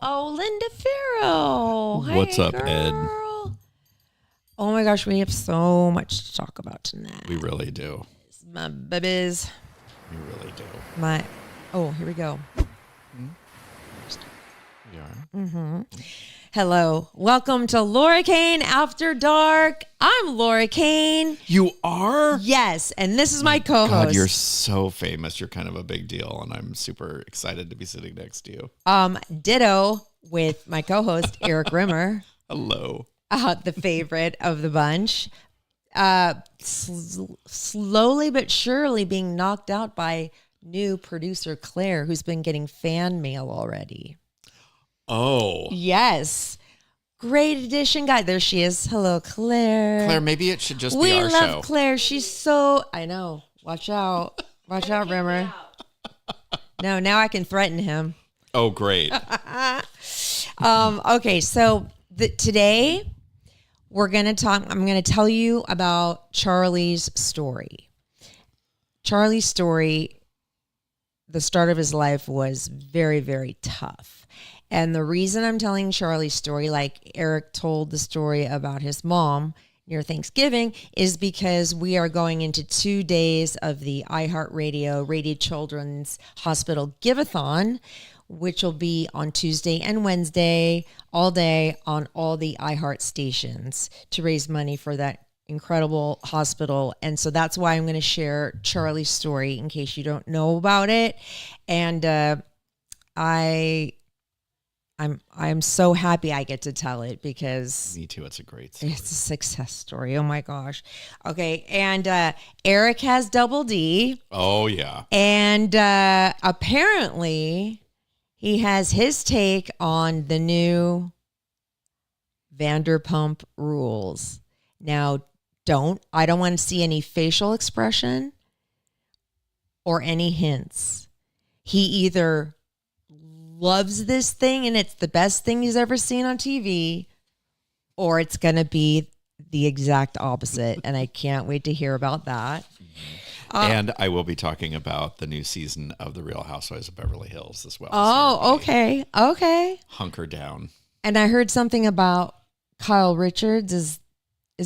Oh, Linda Farrow. Hi, What's up, girl. Ed? Oh my gosh, we have so much to talk about tonight. We really do. My babies. We really do. Here we go. We are. Mm-hmm. Hello. Welcome to Laura Kane After Dark. I'm Laura Kane. You are? Yes, and this is my co-host. God, you're so famous. You're kind of a big deal, and I'm super excited to be sitting next to you. Ditto with my co-host, Erik Rimmer. Hello. The favorite of the bunch. Slowly but surely being knocked out by new producer Claire, who's been getting fan mail already. Oh. Yes. Great addition, guy. There she is. Hello, Claire. Claire, maybe it should just be our show. We love Claire. She's so... I know. Watch out. Watch out, Rimmer. No, now I can threaten him. Oh, great. Okay, so today we're going to talk... I'm going to tell you about Charlie's story. Charlie's story, the start of his life was very, very tough. And the reason I'm telling Charlie's story, like Erik told the story about his mom near Thanksgiving, is because we are going into 2 days of the iHeartRadio Rady Children's Hospital Giveathon, which will be on Tuesday and Wednesday, all day on all the iHeart stations to raise money for that incredible hospital. And so that's why I'm going to share Charlie's story in case you don't know about it. And I'm so happy I get to tell it because... Me too. It's a great story. It's a success story. Oh, my gosh. Okay. And Erik has double D. Oh, yeah. And apparently he has his take on the new Vanderpump Rules. Now, I don't want to see any facial expression or any hints. He either loves this thing and it's the best thing he's ever seen on TV, or it's going to be the exact opposite. And I can't wait to hear about that. And I will be talking about the new season of The Real Housewives of Beverly Hills as well. Oh, okay. Okay. Hunker down. And I heard something about Kyle Richards. Is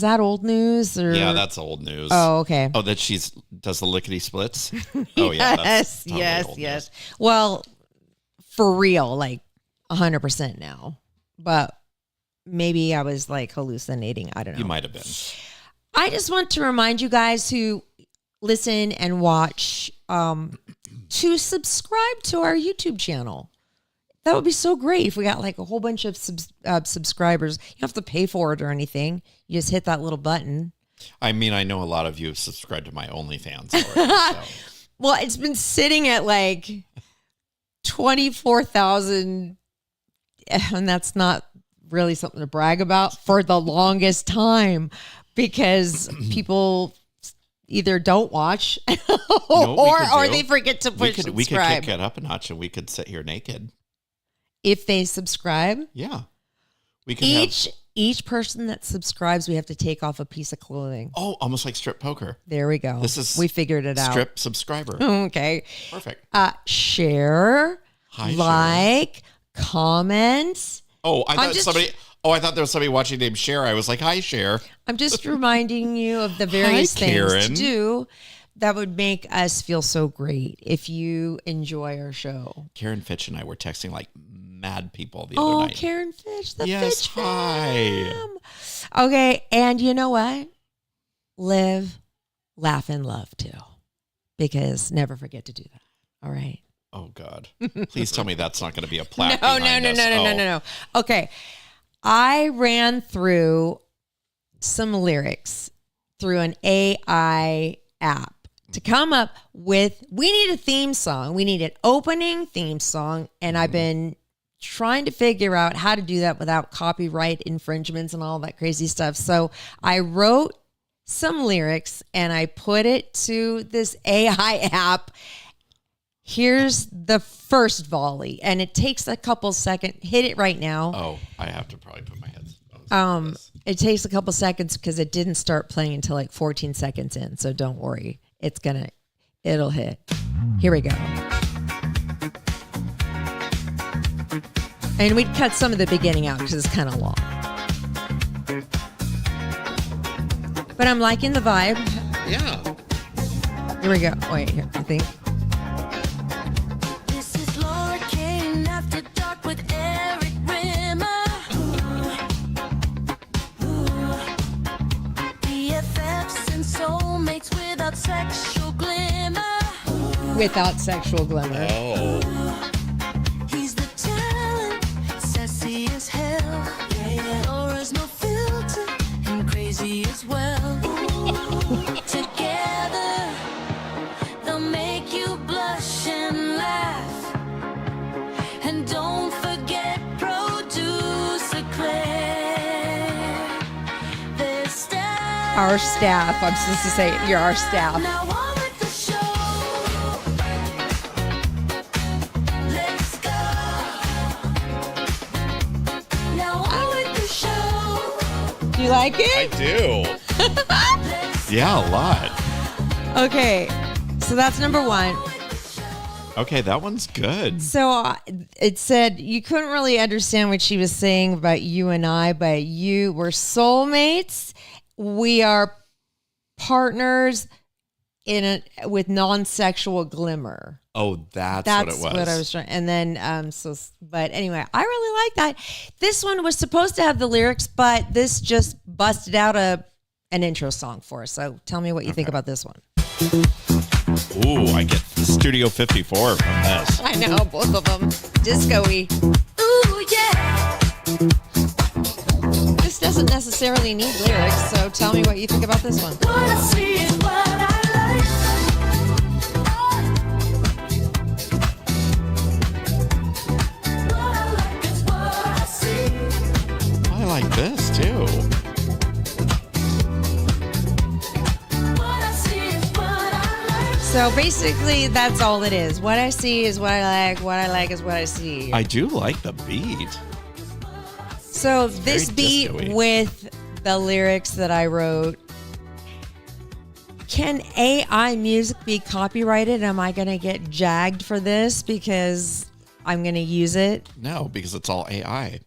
that old news? Or? Yeah, that's old news. Oh, okay. Oh, that does the lickety splits? Oh, yeah. That's totally old news. Well, for real, like 100% now. But maybe I was like hallucinating. I don't know. You might have been. I just want to remind you guys who listen and watch to subscribe to our YouTube channel. That would be so great if we got like a whole bunch of subscribers. You don't have to pay for it or anything. You just hit that little button. I mean, I know a lot of you have subscribed to my OnlyFans already. So. Well, it's been sitting at like 24,000, and that's not really something to brag about, for the longest time, because people either don't watch or they forget to push subscribe. We could kick it up a notch and we could sit here naked. If they subscribe? Yeah. We can each person that subscribes, we have to take off a piece of clothing. Oh, almost like strip poker. There we go. We figured it out. Strip subscriber. Okay. Perfect. Share, like, comment. Oh, I thought there was somebody watching named Cher. I was like, hi, Cher. I'm just reminding you of the various things to do that would make us feel so great if you enjoy our show. Karen Fitch and I were texting like mad people the other night. Oh, Karen Fitch, the Fitch hi. Fam. Okay, and you know what? Live, laugh, and love too. Because never forget to do that. All right. Oh, God. Please tell me that's not going to be a plaque. No. Okay. I ran through some lyrics through an AI app to come up with, we need a theme song. We need an opening theme song. And I've been trying to figure out how to do that without copyright infringements and all that crazy stuff. So I wrote some lyrics and I put it to this AI app. Here's the first volley, and it takes a couple seconds. Hit it right now. Oh, I have to probably put my headphones. It takes a couple seconds because it didn't start playing until like 14 seconds in. So don't worry, it'll hit. Here we go. And we'd cut some of the beginning out because it's kind of long. But I'm liking the vibe. Yeah. Here we go. Wait, here, I think. This is Laura Kane After Dark with Erik Rimmer. BFFs and soulmates without sexual glimmer. Without sexual glimmer. Oh. He's the talent, sassy as hell. Laura's no filter and crazy as well. Together, they'll make you blush and laugh. And don't forget producer Claire. Their staff. Our staff. I'm supposed to say you're our staff. Now on with the show. Let's go. Now on with the show. Do you like I it? do. Yeah, a lot. Okay. So that's number one. Okay, that one's good. So it said you couldn't really understand what she was saying about you and I, but we're soulmates. We are partners with non-sexual glimmer. Oh, that's what it was. That's what I was trying. And then, but anyway, I really like that. This one was supposed to have the lyrics, but this just busted out an intro song for us. So tell me what you think about this one. Ooh, I get the Studio 54 from this. I know, both of them. Disco-y. Ooh, yeah. This doesn't necessarily need lyrics, so tell me what you think about this one. What I see is what I like. What I like is what I see. I like this too. What I see is what I like. So basically, that's all it is. What I see is what I like. What I like is what I see. I do like the beat. So this very beat disco-y. with the lyrics that I wrote. Can AI music be copyrighted? Am I going to get jagged for this because I'm going to use it? No, because it's all AI.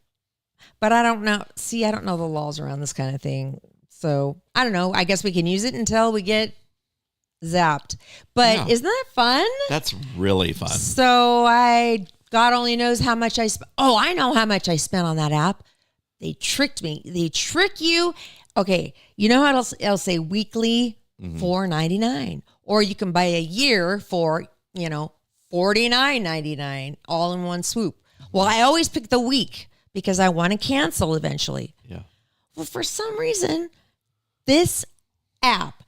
But I don't know. See, I don't know the laws around this kind of thing. So I don't know. I guess we can use it until we get zapped. But Yeah. isn't that fun? That's really fun. So God only knows how much I spent. Oh, I know how much I spent on that app. They tricked me. They trick you. Okay, you know how it'll say weekly $4.99, or you can buy a year for $49.99 all in one swoop. Well, I always pick the week because I want to cancel eventually. Yeah. Well, for some reason, this app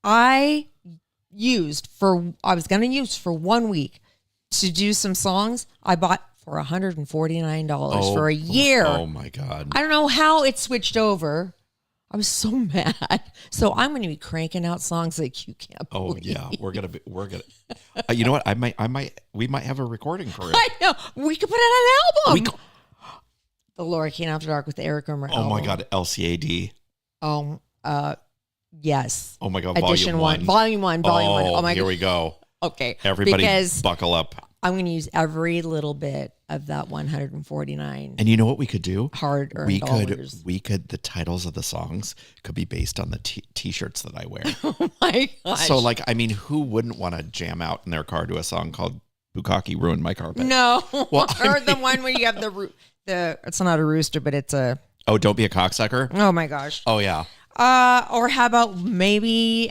I was going to use for 1 week to do some songs. I bought for $149 for a year. Oh my God. I don't know how it switched over. I was so mad. So I'm going to be cranking out songs like you can't believe. Yeah, we're gonna. You know what? We might have a recording for it. I know. We could put it on an album. We co- The Laura Kane After Dark with Erik Rimmer. Oh my God, LCAD. Yes. Oh my God, Edition Volume 1. Volume 1. Oh my here God. we go. Okay. Everybody because buckle up. I'm going to use every little bit of that 149 And you know what we could do? hard-earned dollars. The titles of the songs could be based on the t-shirts that I wear. Oh my gosh. So who wouldn't want to jam out in their car to a song called Bukkake Ruined My Carpet? No. Well, or the one where you have the it's not a rooster, but it's a, Oh, Don't Be a Cocksucker? oh my gosh. Oh, yeah. Or how about maybe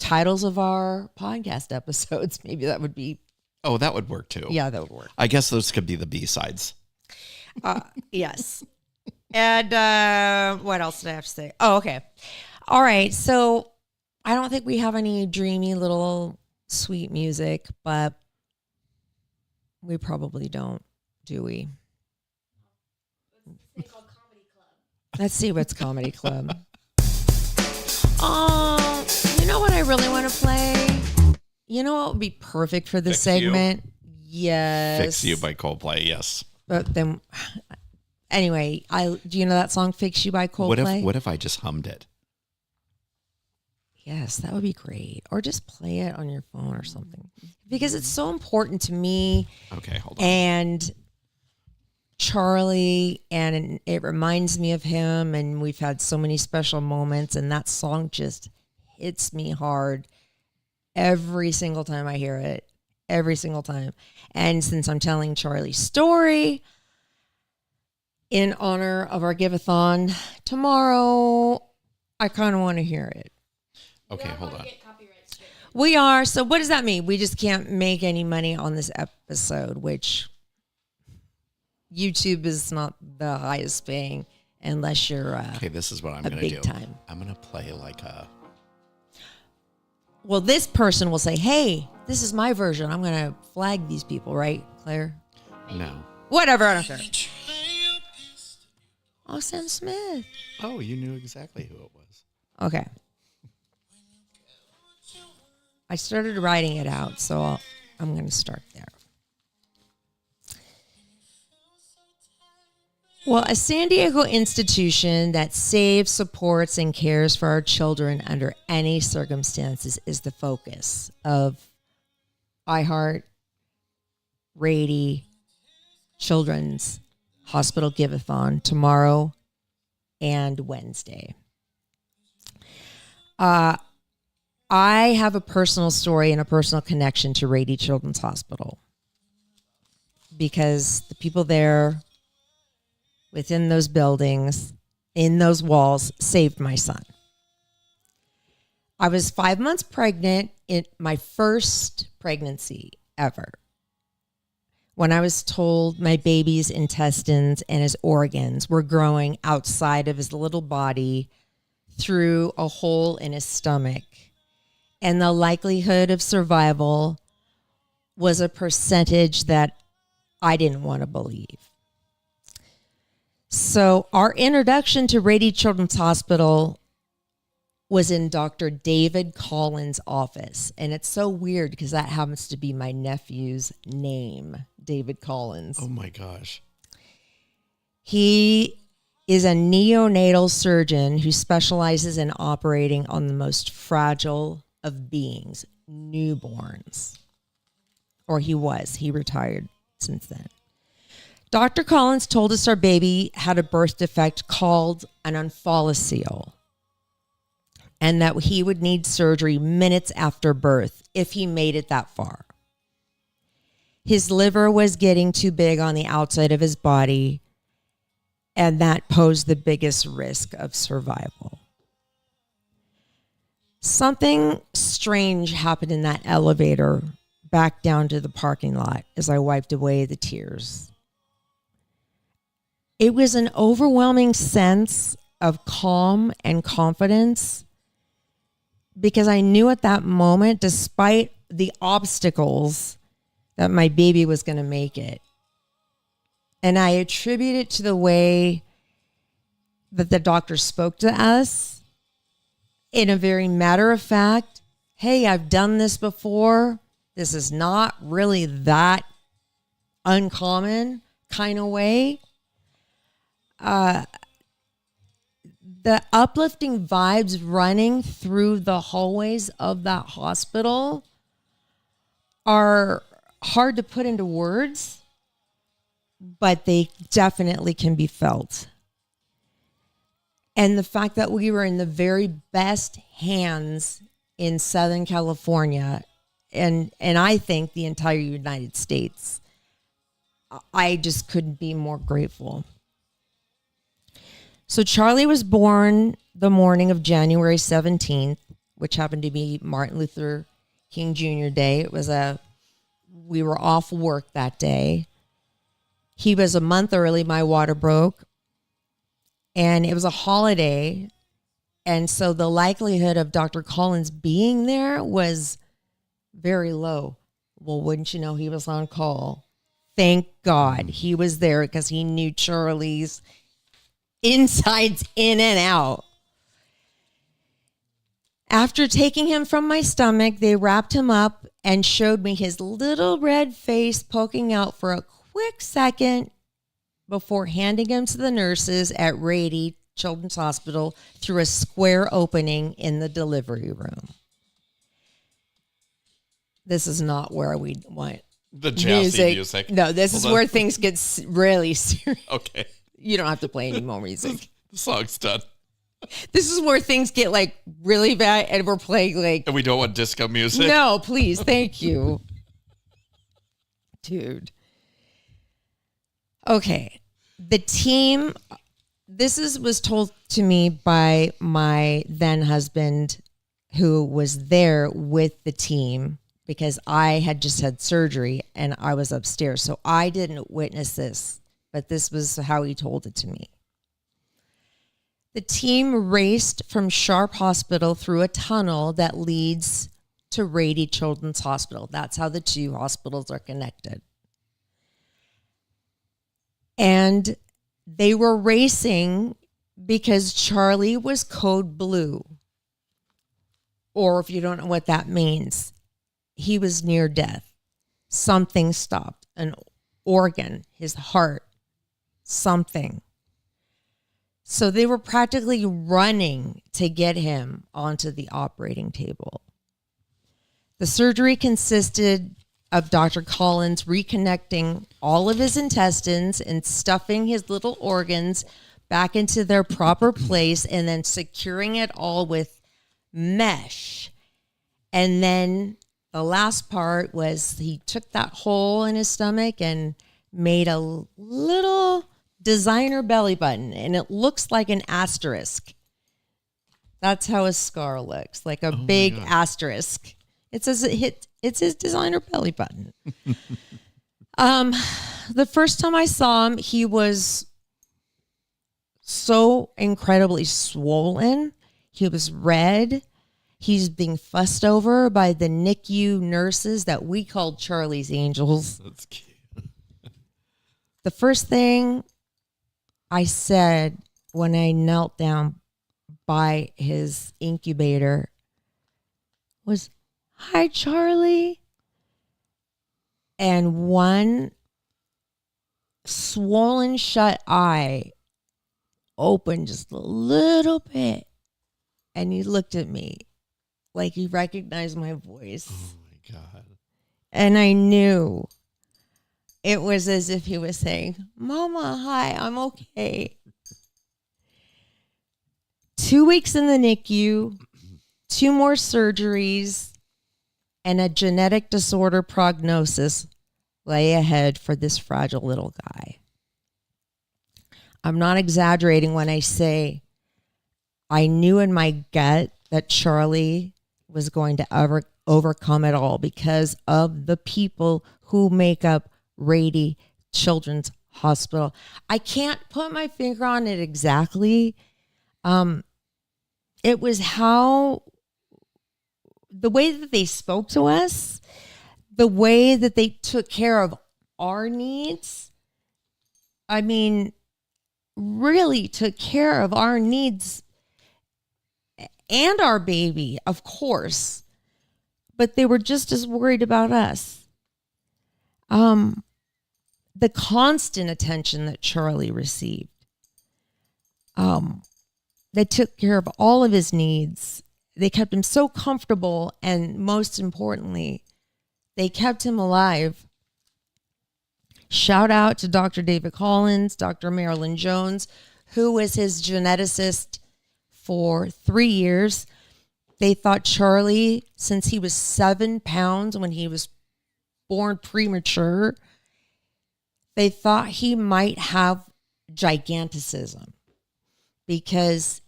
titles of our podcast episodes? Maybe that would be, Oh, that would work too. yeah, that would work. I guess those could be the B-sides. Yes. And what else did I have to say? Oh, okay. All right. So I don't think we have any dreamy little sweet music, but we probably don't, do we? Let's see what's Comedy Club. Oh, you know what I really want to play? You know what would be perfect for this Fix You? segment? Yes. Fix You by Coldplay, yes. But then, anyway, do you know that song "Fix You" by Coldplay? What if I just hummed it? Yes, that would be great. Or just play it on your phone or something, because it's so important to me. Okay, hold on. And Charlie, and it reminds me of him, and we've had so many special moments, and that song just hits me hard every single time I hear it, every single time. And since I'm telling Charlie's story in honor of our Giveathon tomorrow, I kind of want to hear it. Okay, hold on. We are. So what does that mean? We just can't make any money on this episode, which YouTube is not the highest paying unless you're Okay, this is what I'm a going to big do. time. I'm going to play like a... Well, this person will say, hey, this is my version. I'm going to flag these people, right, Claire? No. Whatever, I don't care. Oh, Sam Smith. Oh, you knew exactly who it was. Okay. I started writing it out, so I'm going to start there. Well, a San Diego institution that saves, supports, and cares for our children under any circumstances is the focus of iHeart, Rady, Children's Hospital Giveathon tomorrow and Wednesday. I have a personal story and a personal connection to Rady Children's Hospital because the people there within those buildings, in those walls, saved my son. I was 5 months pregnant in my first pregnancy ever when I was told my baby's intestines and his organs were growing outside of his little body through a hole in his stomach, and the likelihood of survival was a percentage that I didn't want to believe. So our introduction to Rady Children's Hospital was in Dr. David Collins' office. And it's so weird because that happens to be my nephew's name, David Collins. Oh, my gosh. He is a neonatal surgeon who specializes in operating on the most fragile of beings, newborns. Or he was. He retired since then. Dr. Collins told us our baby had a birth defect called an omphalocele and that he would need surgery minutes after birth if he made it that far. His liver was getting too big on the outside of his body, and that posed the biggest risk of survival. Something strange happened in that elevator back down to the parking lot as I wiped away the tears. It was an overwhelming sense of calm and confidence because I knew at that moment, despite the obstacles, that my baby was going to make it. And I attribute it to the way that the doctor spoke to us in a very matter of fact, hey, I've done this before. This is not really that uncommon kind of way. The uplifting vibes running through the hallways of that hospital are hard to put into words, but they definitely can be felt. And the fact that we were in the very best hands in Southern California and I think the entire United States, I just couldn't be more grateful. So Charlie was born the morning of January 17th, which happened to be Martin Luther King Jr. Day. We were off work that day. He was a month early. My water broke. And it was a holiday. And so the likelihood of Dr. Collins being there was very low. Well, wouldn't you know, he was on call. Thank God he was there because he knew Charlie's insides in and out. After taking him from my stomach, they wrapped him up and showed me his little red face poking out for a quick second before handing him to the nurses at Rady Children's Hospital through a square opening in the delivery room. This is not where we want The jazzy music. No, this is where things get really serious. Okay. You don't have to play any more music. The song's done. This is where things get like really bad, and we're playing like. And we don't want disco music. No, please, thank you, dude. Okay, the team. This was told to me by my then husband, who was there with the team because I had just had surgery and I was upstairs, so I didn't witness this, but this was how he told it to me. The team raced from Sharp Hospital through a tunnel that leads to Rady Children's Hospital. That's how the two hospitals are connected. And they were racing because Charlie was code blue. Or if you don't know what that means, he was near death. Something stopped, an organ, his heart, something. So they were practically running to get him onto the operating table. The surgery consisted of Dr. Collins reconnecting all of his intestines and stuffing his little organs back into their proper place and then securing it all with mesh. And then the last part was he took that hole in his stomach and made a little designer belly button, and it looks like an asterisk. That's how his scar looks, like a big asterisk. It says it's his designer belly button. The first time I saw him, he was so incredibly swollen. He was red. He's being fussed over by the NICU nurses that we called Charlie's Angels. That's cute. The first thing I said when I knelt down by his incubator was, "Hi, Charlie." And one swollen shut eye opened just a little bit, and he looked at me like he recognized my voice. Oh my God. And I knew it was as if he was saying, "Mama, hi, I'm okay." 2 weeks in the NICU, 2 more surgeries, and a genetic disorder prognosis lay ahead for this fragile little guy. I'm not exaggerating when I say I knew in my gut that Charlie was going to overcome it all because of the people who make up Rady Children's Hospital. I can't put my finger on it exactly. It was how the way that they spoke to us, the way that they took care of our needs. I mean, really took care of our needs and our baby, of course, but they were just as worried about us. The constant attention that Charlie received. They took care of all of his needs. They kept him so comfortable, and most importantly, they kept him alive. Shout out to Dr. David Collins, Dr. Marilyn Jones, who was his geneticist for 3 years. They thought Charlie, since he was 7 pounds when he was born premature, they thought he might have giganticism because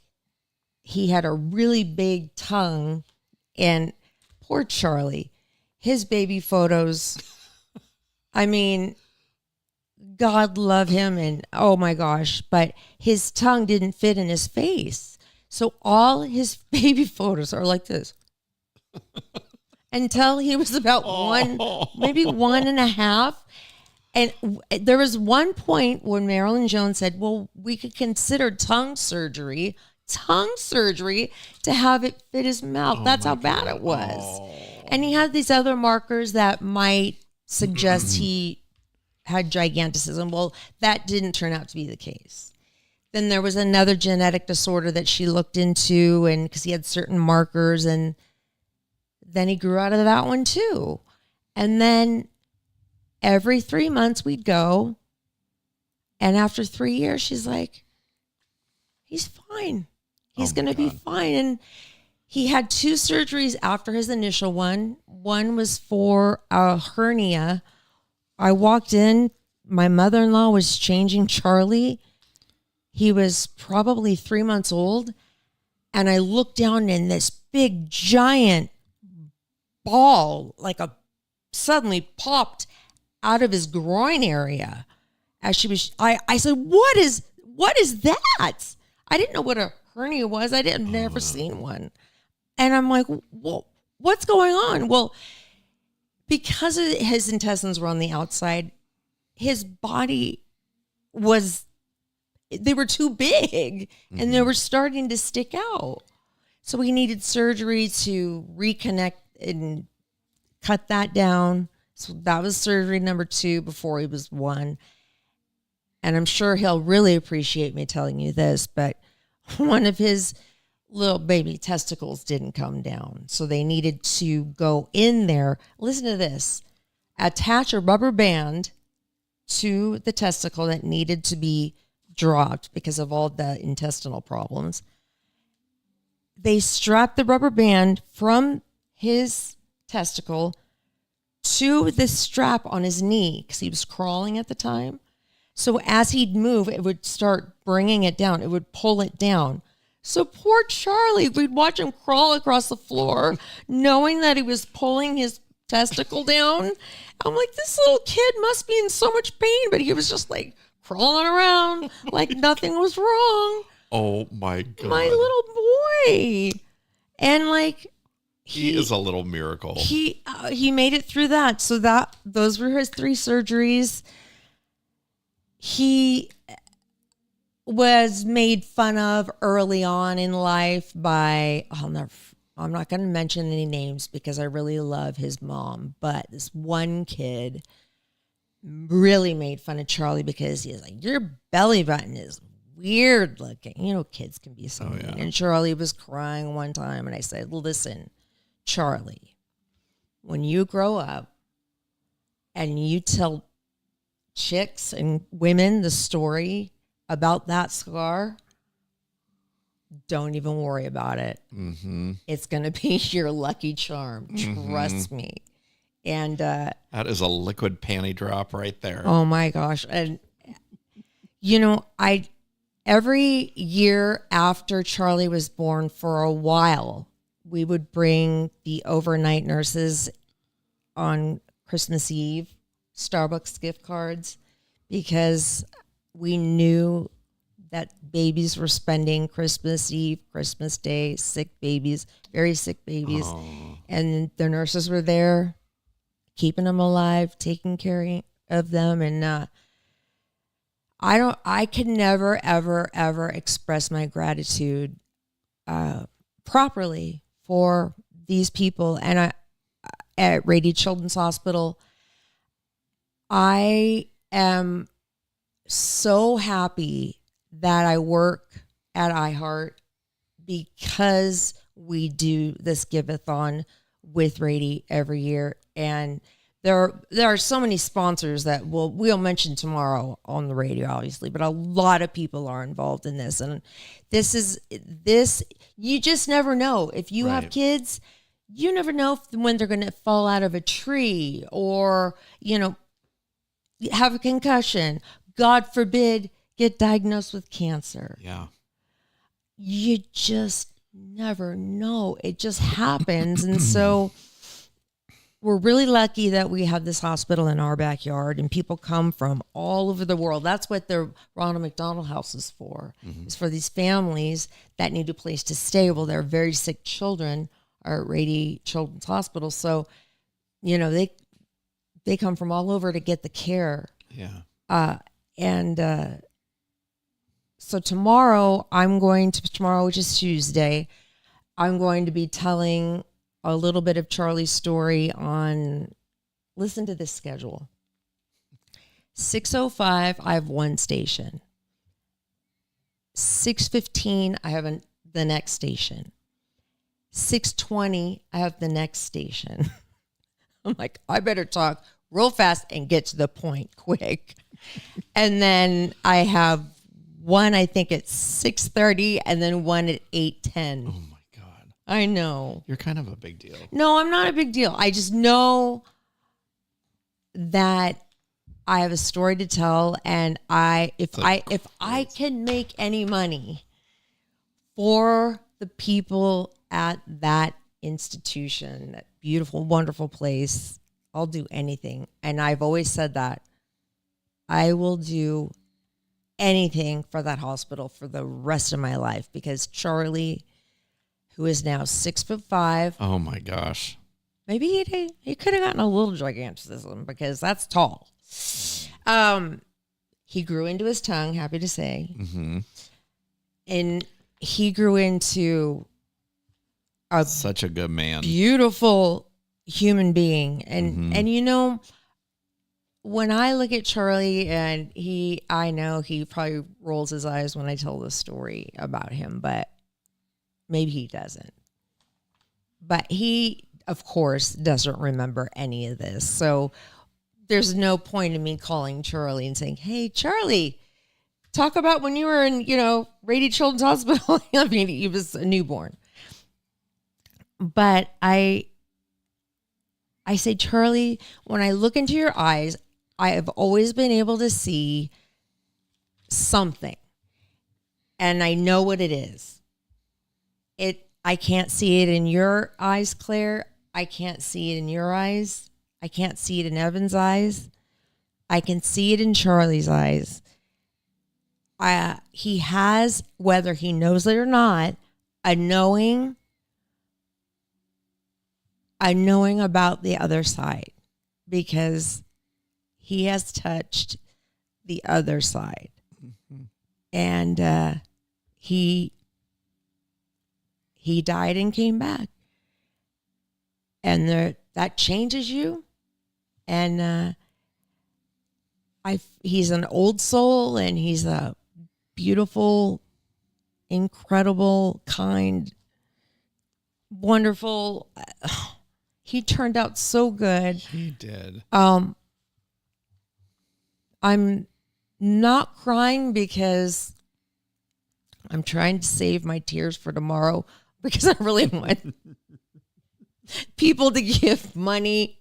he had a really big tongue. And poor Charlie, his baby photos, I mean, God love him, and oh my gosh, but his tongue didn't fit in his face. So all his baby photos are like this. Until he was about maybe 1.5. And there was one point when Marilyn Jones said, well, we could consider tongue surgery to have it fit his mouth. That's how bad it was. Oh. And he had these other markers that might suggest he had giganticism. Well, that didn't turn out to be the case. Then there was another genetic disorder that she looked into, and because he had certain markers, and then he grew out of that one too. And then every 3 months we'd go. And after 3 years, she's like, he's fine. He's going to be fine. And he had 2 surgeries after his initial one. One was for a hernia. I walked in. My mother-in-law was changing Charlie. He was probably 3 months old. And I looked down and this big giant ball, suddenly popped out of his groin area. As she was, I said, what is that? I didn't know what a hernia was. Never seen one. And I'm like, well, what's going on? Well, because his intestines were on the outside, his body they were too big and they were starting to stick out. So he needed surgery to reconnect and cut that down. So that was surgery number 2 before he was 1. And I'm sure he'll really appreciate me telling you this, but one of his little baby testicles didn't come down. So they needed to go in there. Listen to this. Attach a rubber band to the testicle that needed to be dropped because of all the intestinal problems. They strapped the rubber band from his testicle to the strap on his knee because he was crawling at the time. So as he'd move, it would start bringing it down. It would pull it down. So poor Charlie, we'd watch him crawl across the floor, knowing that he was pulling his testicle down. I'm like, this little kid must be in so much pain, but he was just like crawling around like nothing was wrong. Oh my God. My little boy. And like, he is a little miracle. He made it through that. So those were his 3 surgeries. He was made fun of early on in life by, I'm not going to mention any names because I really love his mom, but this one kid really made fun of Charlie because he was like, your belly button is weird looking. You know, kids can be so mean. And Charlie was crying one time and I said, listen, Charlie, when you grow up and you tell chicks and women the story about that scar, don't even worry about it. Mm-hmm. It's going to be your lucky charm. Mm-hmm. Trust me. And that is a liquid panty drop right there. Oh my gosh. And you know, every year after Charlie was born for a while, we would bring the overnight nurses on Christmas Eve Starbucks gift cards because we knew that babies were spending Christmas Eve, Christmas Day, sick babies, very sick babies. Oh. And the nurses were there keeping them alive, taking care of them. And I can never, ever, ever express my gratitude properly for these people. And at Rady Children's Hospital, I am so happy that I work at iHeart because we do this Giveathon with Rady every year. And there are so many sponsors that we'll mention tomorrow on the radio, obviously, but a lot of people are involved in this. And this, you just never know. If you have kids, you never know when they're going to fall out of a tree or, you know, have a concussion. God forbid, get diagnosed with cancer. Yeah. You just never know. It just happens. And so we're really lucky that we have this hospital in our backyard and people come from all over the world. That's what the Ronald McDonald House is for. Mm-hmm. It's for these families that need a place to stay. Well, they're very sick children are at Rady Children's Hospital. So, you know, they come from all over to get the care. Yeah. So tomorrow, which is Tuesday, I'm going to be telling a little bit of Charlie's story on, listen to this schedule. 6:05, I have one station. 6:15, I have the next station. 6:20, I have the next station. I'm like, I better talk real fast and get to the point quick. And then I have one, I think at 6:30, and then one at 8:10. Oh my God. I know. You're kind of a big deal. No, I'm not a big deal. I just know that I have a story to tell, and if I can make any money for the people at that institution, that beautiful, wonderful place, I'll do anything. And I've always said that I will do anything for that hospital for the rest of my life, because Charlie, who is now 6'5", Oh my gosh. maybe he could have gotten a little gigantism because that's tall. He grew into his tongue, happy to say. Mm-hmm. And he grew into a Such a good man. beautiful human being. And you know, when I look at Charlie, and I know he probably rolls his eyes when I tell this story about him, but maybe he doesn't. But he, of course, doesn't remember any of this. So there's no point in me calling Charlie and saying, "Hey, Charlie, talk about when you were in, Rady Children's Hospital." I mean, he was a newborn. But I say, Charlie, when I look into your eyes, I have always been able to see something. And I know what it is. I can't see it in your eyes, Claire. I can't see it in your eyes. I can't see it in Evan's eyes. I can see it in Charlie's eyes. He has, whether he knows it or not, a knowing about the other side, because he has touched the other side. Mm-hmm. And he died and came back. And that changes you. And he's an old soul, and he's a beautiful, incredible, kind, wonderful. He turned out so good. He did. I'm not crying because I'm trying to save my tears for tomorrow, because I really want people to give money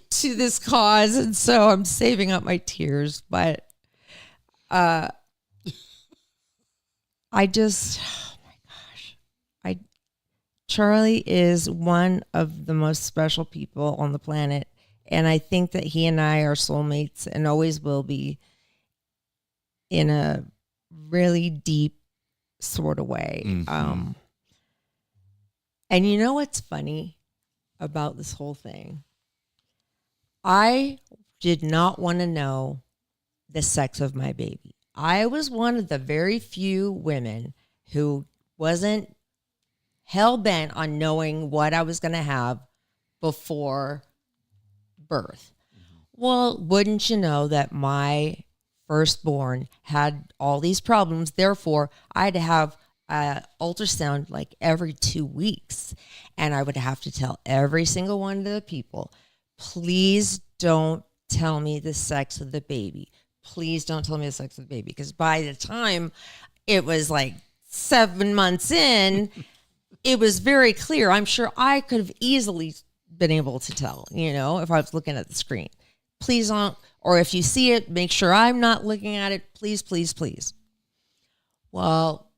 to this cause, and so I'm saving up my tears. But I just, oh my gosh, Charlie is one of the most special people on the planet, and I think that he and I are soulmates and always will be, in a really deep sort of way. Mm-hmm. And you know what's funny about this whole thing? I did not want to know the sex of my baby. I was one of the very few women who wasn't hell-bent on knowing what I was going to have before birth. Mm-hmm. Well, wouldn't you know that my firstborn had all these problems. Therefore, I had to have ultrasound like every 2 weeks. And I would have to tell every single one of the people, please don't tell me the sex of the baby. Please don't tell me the sex of the baby. Because by the time it was like 7 months in, it was very clear. I'm sure I could have easily been able to tell, if I was looking at the screen. Please don't. Or if you see it, make sure I'm not looking at it. Please, please, please. Well,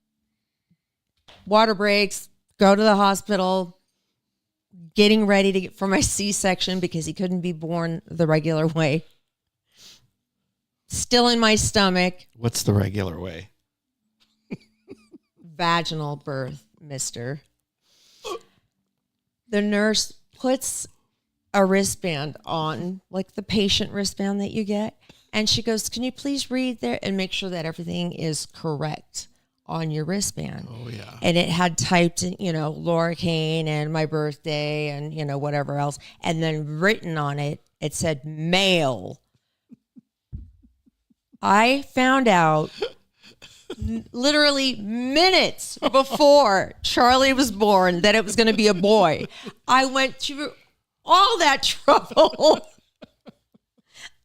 water breaks, go to the hospital, getting ready for my C-section because he couldn't be born the regular way. Still in my stomach. What's the regular way? Vaginal birth, mister. The nurse puts a wristband on, like the patient wristband that you get. And she goes, can you please read there and make sure that everything is correct on your wristband? Oh, yeah. And it had typed in, Laura Kane and my birthday and, whatever else. And then written on it, it said male. I found out literally minutes before Charlie was born that it was going to be a boy. I went through all that trouble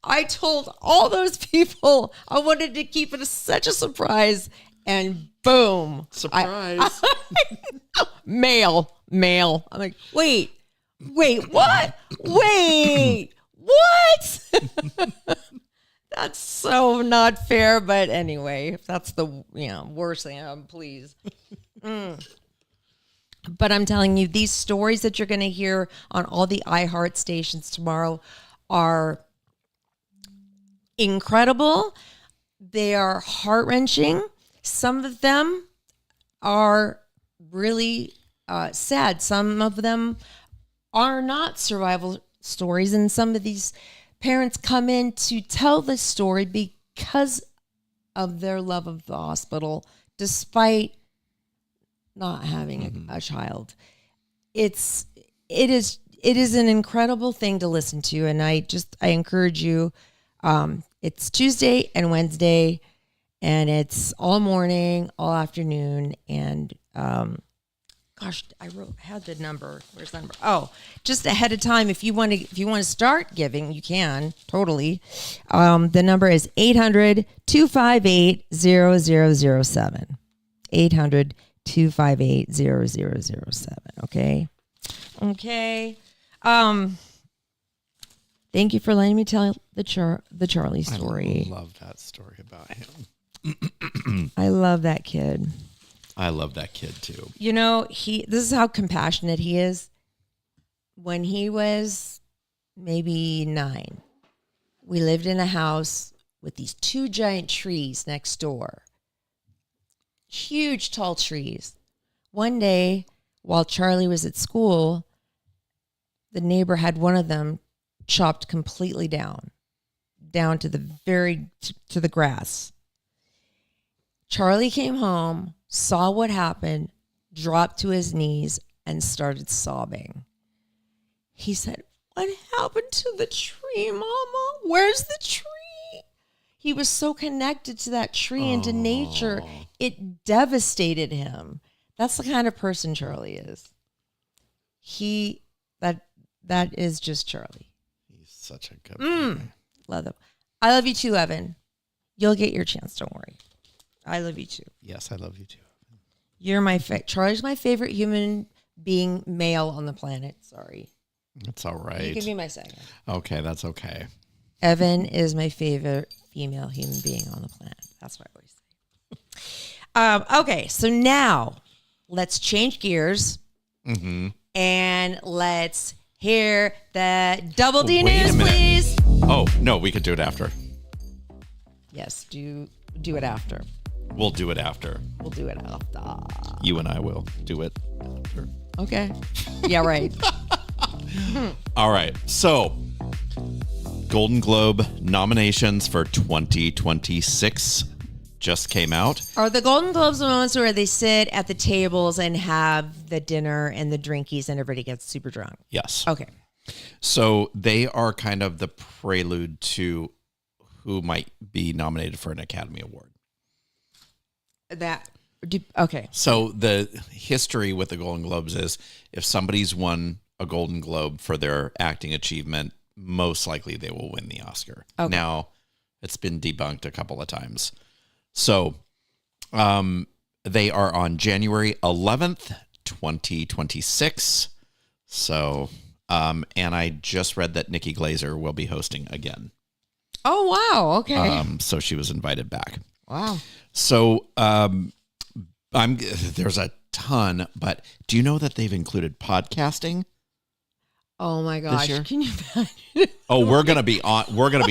I told all those people I wanted to keep it such a surprise, and boom. Surprise. Mail. I'm like, wait, what? Wait, what? That's so not fair, but anyway, if that's the worst thing, please. But I'm telling you, these stories that you're going to hear on all the iHeart stations tomorrow are incredible. They are heart-wrenching. Some of them are really sad. Some of them are not survival stories. And some of these parents come in to tell this story because of their love of the hospital, despite not having a child. It is an incredible thing to listen to, and I encourage you. It's Tuesday and Wednesday, and it's all morning, all afternoon, and I had the number. Where's the number? Oh, just ahead of time. If you want to start giving, you can totally. The number is 800-258-0007. 800-258-0007. Okay. Thank you for letting me tell the Charlie story. I love that story about him. I love that kid. I love that kid too. You know, this is how compassionate he is. When he was maybe 9, we lived in a house with these 2 giant trees next door. Huge, tall trees. One day, while Charlie was at school, the neighbor had one of them chopped completely down to the grass. Charlie came home, saw what happened, dropped to his knees, and started sobbing. He said, "What happened to the tree, Mama? Where's the tree?" He was so connected to that tree and to nature, it devastated him. That's the kind of person Charlie is. That is just Charlie. He's such a good boy. Love him. I love you too, Evan. You'll get your chance. Don't worry. I love you too. Yes, I love you too. You're Charlie's my favorite human being male on the planet. Sorry. That's all right. You can be my second. Okay, that's okay. Evan is my favorite female human being on the planet. That's what I always say. Okay, so now let's change gears and let's hear the Double D Wait a news, minute. please. Oh, no, we could do it after. Yes, do it after. We'll do it after. We'll do it after. You and I will do it after. Okay. Yeah, right. All right. So, Golden Globe nominations for 2026 just came out. Are the Golden Globes the moments where they sit at the tables and have the dinner and the drinkies and everybody gets super drunk? Yes. Okay. So they are kind of the prelude to who might be nominated for an Academy Award. Okay. So the history with the Golden Globes is if somebody's won a Golden Globe for their acting achievement, most likely they will win the Oscar. Okay. Now, it's been debunked a couple of times. So they are on January 11th, 2026. So, and I just read that Nikki Glaser will be hosting again. Oh, wow. Okay. So she was invited back. Wow. So there's a ton, but do you know that they've included podcasting? Oh my gosh. year? Can you imagine? Oh, we're gonna be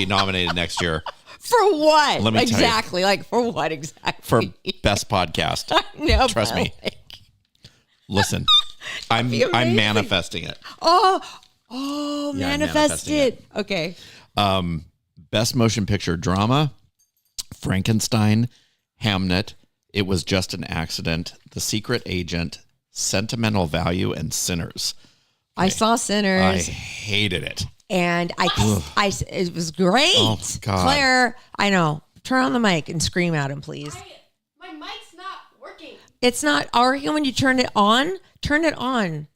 nominated next year For what? Let me tell you. exactly. Like for what exactly? for best podcast. No, Trust me. like- Listen, I'm be amazing. manifesting it. Oh, Yeah, I'm manifest manifesting it. Okay. Best motion picture drama: Frankenstein, Hamnet, It Was Just an Accident, The Secret Agent, Sentimental Value, and Sinners. I saw I Sinners hated it. and it was great. Oh, God. Claire, I know. Turn on the mic and scream at him, please. My mic's not working. It's not arguing when you turn it on. Turn it on.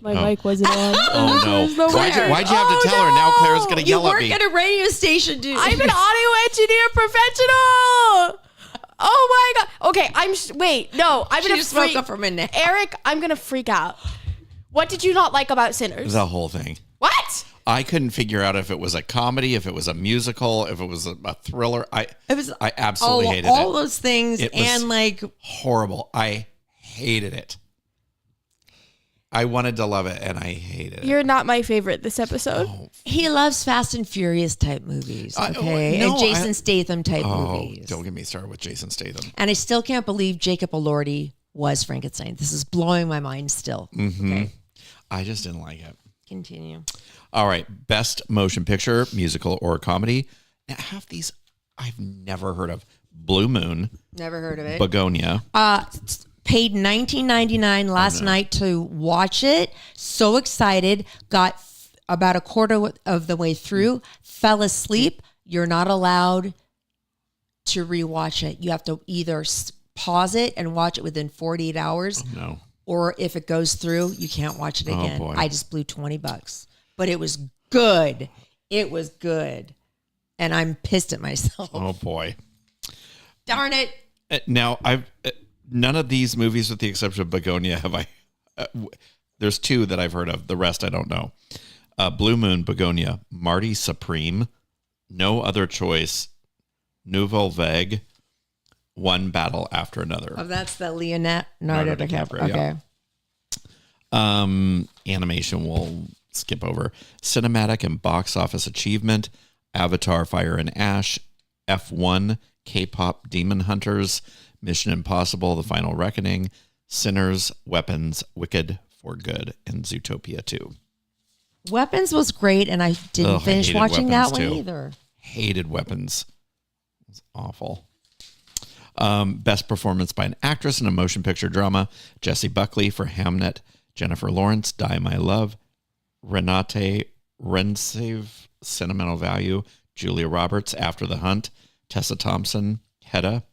My mic wasn't on. Oh no! There's no Why'd you way. have to tell her? Now Claire's gonna yell at me. You work at a radio station, dude. I'm an audio engineer professional. Oh my god. Okay, wait. No, I'm She gonna just woke up from a nap. Eric, I'm gonna freak out. What did you not like about Sinners? The whole thing. What? I couldn't figure out if it was a comedy, if it was a musical, if it was a thriller. I absolutely hated it. All those things, It was and like horrible. I hated it. I wanted to love it, and I hated it. You're not my favorite this episode. he loves Fast and Furious type movies, okay, and Jason Statham type movies. Don't get me started with Jason Statham. And I still can't believe Jacob Elordi was Frankenstein. This is blowing my mind still. Okay, I just didn't like it. continue. All right, best motion picture, musical or comedy. Now, half these I've never heard of. Blue Moon, Never heard of it. Begonia. Paid $19.99 last night to watch it. So excited. Got about a quarter of the way through. Fell asleep. You're not allowed to rewatch it. You have to either pause it and watch it within 48 hours. Oh, no. Or if it goes through, you can't watch it again. boy. I just blew $20. But it was good. It was good. And I'm pissed at myself. Oh boy. Darn it. Now none of these movies, with the exception of Begonia, have I. There's two that I've heard of. The rest I don't know. Blue Moon, Begonia, Marty Supreme, No Other Choice, Nouvelle Vague, One Battle After Another. Oh, that's the Leonardo DiCaprio. Okay. Yeah. Animation we'll skip over. Cinematic and box office achievement, Avatar, Fire and Ash, F1, K-pop, Demon Hunters, Mission Impossible, The Final Reckoning, Sinners, Weapons, Wicked, For Good, and Zootopia 2. Weapons was great, and I didn't finish hated watching that Weapons, one too. either. Hated Weapons. It was awful. Best performance by an actress in a motion picture drama, Jessie Buckley for Hamnet, Jennifer Lawrence, Die My Love, Renate Rensev, Sentimental Value, Julia Roberts, After the Hunt, Tessa Thompson, Hedda,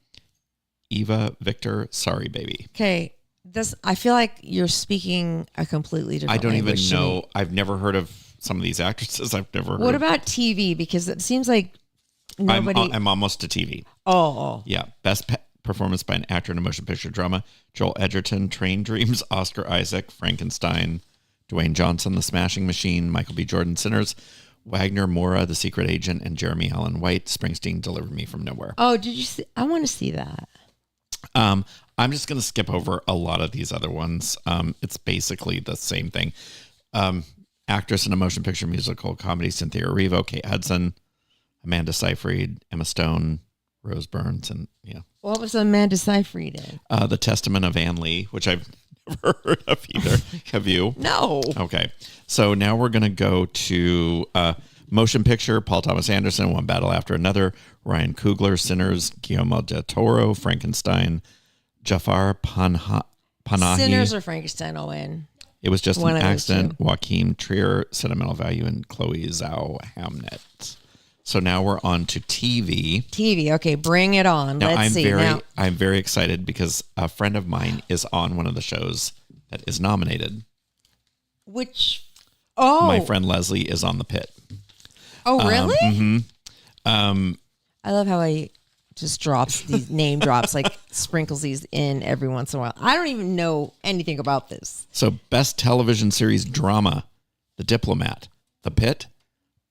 Eva Victor, Sorry Baby. Okay, I feel like you're speaking a completely different I don't even language to know. me. I've never heard of some of these actresses. I've never heard What of. about TV? Because it seems like nobody... I'm almost to TV. Oh. Yeah. Best performance by an actor in a motion picture drama, Joel Edgerton, Train Dreams, Oscar Isaac, Frankenstein, Dwayne Johnson, The Smashing Machine, Michael B. Jordan, Sinners, Wagner Moura, The Secret Agent, and Jeremy Allen White, Springsteen, Deliver Me from Nowhere. Oh, did you see? I want to see that. I'm just going to skip over a lot of these other ones. It's basically the same thing. Actress in a motion picture musical comedy, Cynthia Erivo, Kate Hudson, Amanda Seyfried, Emma Stone, Rose Byrne, and yeah. What was Amanda Seyfried in? The Testament of Anne Lee, which I've never heard of either. Have you? No. Okay. So now we're going to go to motion picture, Paul Thomas Anderson, One Battle After Another, Ryan Coogler, Sinners, Guillermo del Toro, Frankenstein, Jafar Panahi. Sinners or Frankenstein will win. It was just One an of those accident. two. Joaquin Trier, Sentimental Value, and Chloe Zhao, Hamnet. So now we're on to TV. TV. Okay, bring it on. Now Let's see. I'm very excited because a friend of mine is on one of the shows that is nominated. Which? Oh, My friend Leslie is on The Pit. Oh, really? Mm-hmm. I love how he just drops these name drops, like sprinkles these in every once in a while. I don't even know anything about this. So best television series drama, The Diplomat, The Pit,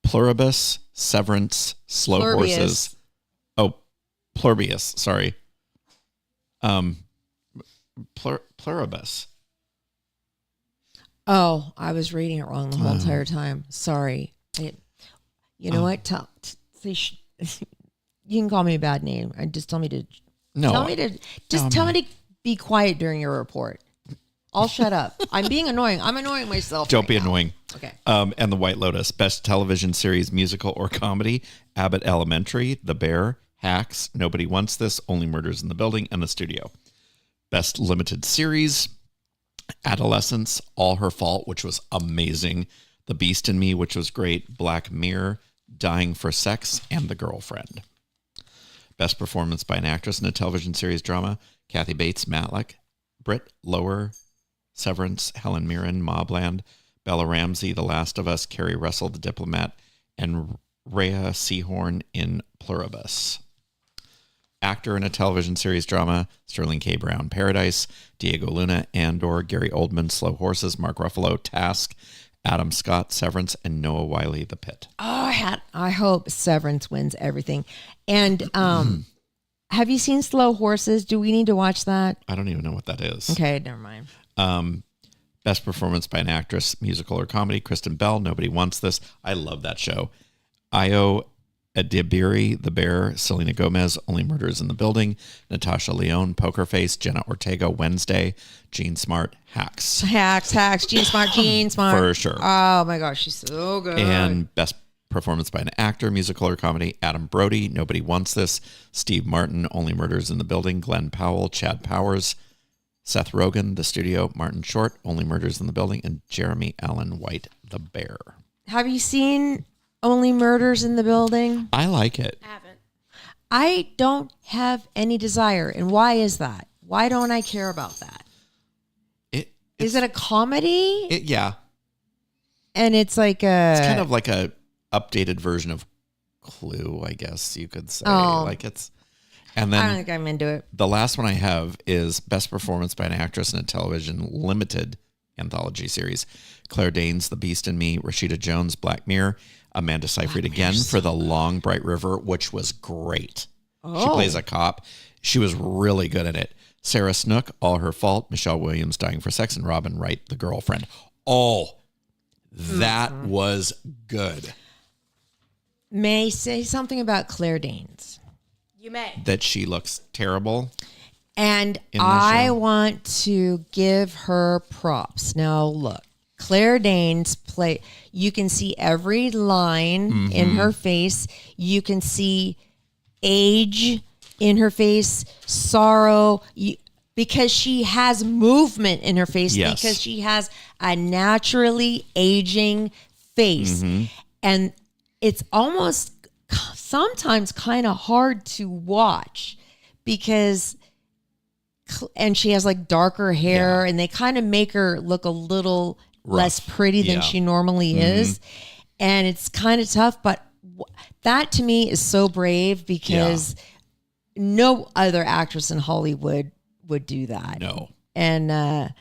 Pluribus, Severance, Slow Pluribus. Horses. Oh, Pluribus, sorry. Pluribus. Oh, I was reading it wrong the whole entire time. Sorry. You know what? You can call me a bad name. Just tell me to. No. Tell me to be quiet during your report. I'll shut up. I'm being annoying. I'm annoying myself. Don't right be now. annoying. Okay. And The White Lotus, best television series, musical or comedy, Abbott Elementary, The Bear, Hacks, Nobody Wants This, Only Murders in the Building, and The Studio. Best limited series, Adolescence, All Her Fault, which was amazing, The Beast in Me, which was great, Black Mirror, Dying for Sex, and The Girlfriend. Best performance by an actress in a television series drama, Kathy Bates, Matlock, Britt Lower, Severance, Helen Mirren, Mobland, Bella Ramsey, The Last of Us, Carrie Russell, The Diplomat, and Rhea Seehorn in Pluribus. Actor in a television series drama, Sterling K. Brown, Paradise, Diego Luna, Andor, Gary Oldman, Slow Horses, Mark Ruffalo, Task, Adam Scott, Severance, and Noah Wiley, The Pit. Oh, I hope Severance wins everything. And have you seen Slow Horses? Do we need to watch that? I don't even know what that is. Okay, never mind. Best performance by an actress, musical or comedy, Kristen Bell, Nobody Wants This. I love that show. Io Adibiri, The Bear, Selena Gomez, Only Murders in the Building, Natasha Lyonne, Poker Face, Jenna Ortega, Wednesday, Jean Smart, Hacks. Hacks, Jean Smart. For sure. Oh my gosh, she's so good. And best performance by an actor, musical or comedy, Adam Brody, Nobody Wants This, Steve Martin, Only Murders in the Building, Glenn Powell, Chad Powers, Seth Rogen, The Studio, Martin Short, Only Murders in the Building, and Jeremy Allen White, The Bear. Have you seen Only Murders in the Building? I like it. I haven't. I don't have any desire. And why is that? Why don't I care about that? Is it a comedy? Yeah. And it's like a... It's kind of like a updated version of Clue, I guess you could say. Oh. Like it's... And I don't then think I'm into it. the last one I have is Best Performance by an Actress in a Television Limited Anthology Series. Claire Danes, The Beast in Me, Rashida Jones, Black Mirror, Amanda Seyfried again for The Long Bright River, which was great. She plays a cop. She was really good at it. Sarah Snook, All Her Fault, Michelle Williams, Dying for Sex, and Robin Wright, The Girlfriend. Oh, that was good. May I say something about Claire Danes? You may. That she looks terrible. And In the I show. want to give her props. Now, look, Claire Danes play. You can see every line in her face. You can see age in her face, sorrow, because she has movement in her face. Yes. Because she has a naturally aging face, and it's almost sometimes kind of hard to watch because. And she has like darker hair, and they kind of make her look a little less pretty than she normally is. And it's kind of tough, but that to me is so brave because no other actress in Hollywood would do that. No. And,